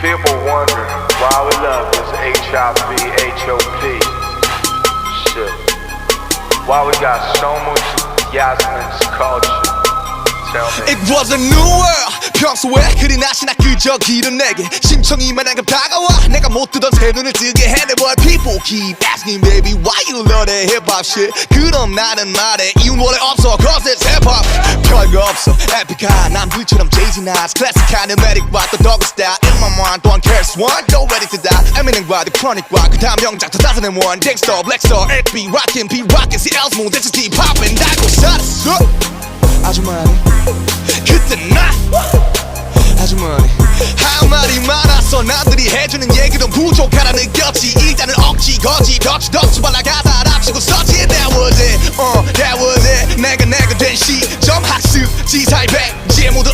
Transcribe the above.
People wonder why we love this HIV, HOP shit. Why we got so much Yasmin's culture. Tell me. It was a new world. 평소에 그리 나시나 그저 길은 내게 심청이만 한급 다가와 내가 못 뜨던 새 눈을 뜨게 해 But people keep asking baby why you love that hip-hop shit. 그럼 나는 말해 이유는 원래 없어 cause it's hip-hop. 별거 없어 에픽한 남들처럼 Jay-Z Nas 클래식한 음악과 또 더그 스타일 In my mind don't care one go ready to die Eminem과 The Chronic과 그 다음 영작 2001 Gangsta Blackstar LP Rockin' P Rockin' CL Smooth This is T-Poppin' 달고 살았어 아주 많이 그때 나 아주 많이 할 말이 많았어 남들이 해주는 얘기도 부족하다 느꼈지 일단은 억지 거지 덕지 발라 가사 합치고 썼지 That was it, that was it 내가 된 시점 학습 지사의 백지 모두